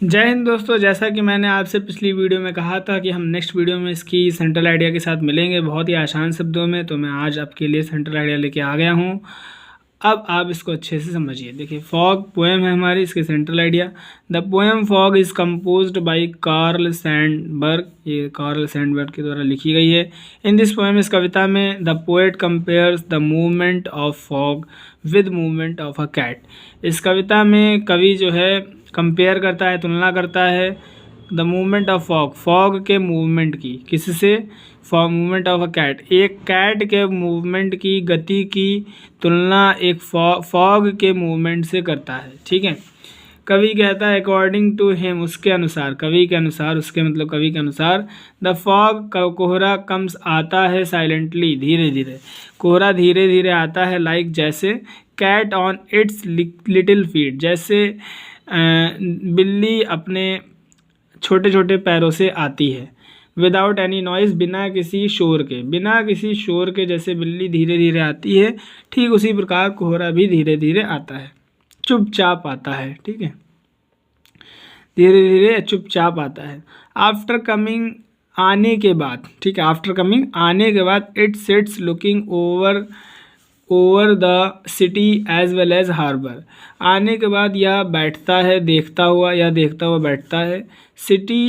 जय हिंद दोस्तों। जैसा कि मैंने आपसे पिछली वीडियो में कहा था कि हम नेक्स्ट वीडियो में इसकी सेंट्रल आइडिया के साथ मिलेंगे बहुत ही आसान शब्दों में, तो मैं आज आपके लिए सेंट्रल आइडिया लेके आ गया हूँ। अब आप इसको अच्छे से समझिए। देखिए, फॉग पोएम है हमारी, इसके central idea. The poem fog is composed bye Karl Sandberg. ये कार्ल सैंडबर्ग के द्वारा लिखी गई है। इन दिस पोएम, इस कविता में the poet compares the movement of fog with movement of a cat. इस कविता में कवि जो है कंपेयर करता है, तुलना करता है द मूवमेंट ऑफ फॉग के मूवमेंट की, किससे? For movement of a cat, एक कैट के मूवमेंट की, गति की तुलना एक फॉग के मूवमेंट से करता है। ठीक है। कवि कहता है अकॉर्डिंग टू हिम, उसके अनुसार, कवि के अनुसार, उसके मतलब कवि के अनुसार, द फॉग कोहरा कम्स आता है साइलेंटली, धीरे धीरे। कोहरा धीरे धीरे आता है, लाइक जैसे, cat on its little feet, जैसे बिल्ली अपने छोटे छोटे पैरों से आती है। विदाउट एनी नॉइज़, बिना किसी शोर के, बिना किसी शोर के जैसे बिल्ली धीरे धीरे आती है, ठीक उसी प्रकार कोहरा भी धीरे धीरे आता है, चुपचाप आता है। ठीक है, धीरे धीरे चुपचाप आता है। आफ्टर कमिंग, आने के बाद, ठीक है, आफ्टर कमिंग, आने के बाद, it sits looking over the city as well as harbour. आने के बाद यह बैठता है, देखता हुआ, या देखता हुआ बैठता है, city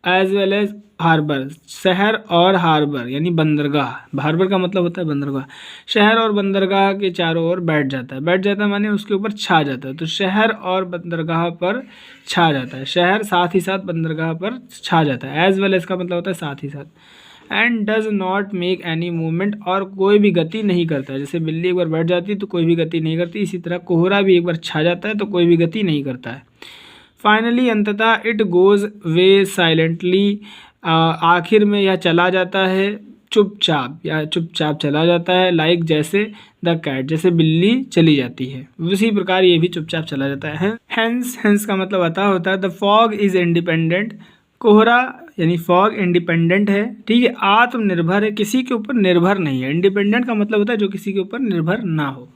as well as harbour, शहर और हार्बर यानी बंदरगाह। हार्बर का मतलब होता है बंदरगाह। शहर और बंदरगाह के चारों ओर बैठ जाता है। बैठ जाता है माने उसके ऊपर छा जाता है। तो शहर और बंदरगाह पर छा जाता है। शहर साथ ही साथ बंदरगाह पर छा जाता है। एज वेल एज का मतलब होता है साथ ही साथ। And does not make any movement, और कोई भी गति नहीं करता है। जैसे बिल्ली एक बार बैठ जाती है तो कोई भी गति नहीं करती, इसी तरह कोहरा भी एक बार छा जाता है तो कोई भी गति नहीं करता है। फाइनली, अंततः, इट गोज़ वे साइलेंटली, आखिर में यह चला जाता है चुपचाप, या चुपचाप चला जाता है, लाइक जैसे, द कैट, जैसे बिल्ली चली जाती है उसी प्रकार ये भी चुपचाप चला जाता है। हैंस का मतलब आता होता है द फॉग इज़ इंडिपेंडेंट, कोहरा यानी फॉग इंडिपेंडेंट है। ठीक है, आत्मनिर्भर है, किसी के ऊपर निर्भर नहीं है। इंडिपेंडेंट का मतलब होता है जो किसी के ऊपर निर्भर ना हो।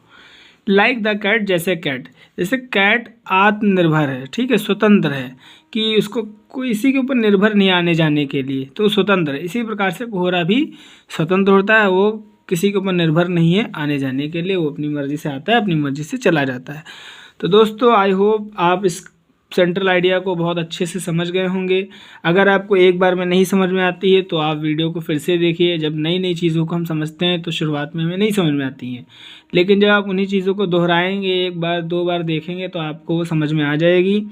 लाइक द कैट, जैसे कैट, जैसे कैट आत्मनिर्भर है, ठीक है, स्वतंत्र है, कि उसको कोई इसी के ऊपर निर्भर नहीं आने जाने के लिए, तो स्वतंत्र है। इसी प्रकार से कोहरा भी स्वतंत्र होता है, वो किसी के ऊपर निर्भर नहीं है आने जाने के लिए, वो अपनी मर्जी से आता है, अपनी मर्जी से चला जाता है। तो दोस्तों, आई होप आप इस सेंट्रल आइडिया को बहुत अच्छे से समझ गए होंगे। अगर आपको एक बार में नहीं समझ में आती है तो आप वीडियो को फिर से देखिए। जब नई नई चीज़ों को हम समझते हैं तो शुरुआत में हमें नहीं समझ में आती हैं, लेकिन जब आप उन्हीं चीज़ों को दोहराएंगे, एक बार दो बार देखेंगे, तो आपको वो समझ में आ जाएगी।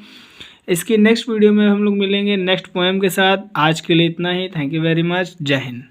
इसकी नेक्स्ट वीडियो में हम लोग मिलेंगे नेक्स्ट पोएम के साथ। आज के लिए इतना ही। Thank you very much. जय हिंद।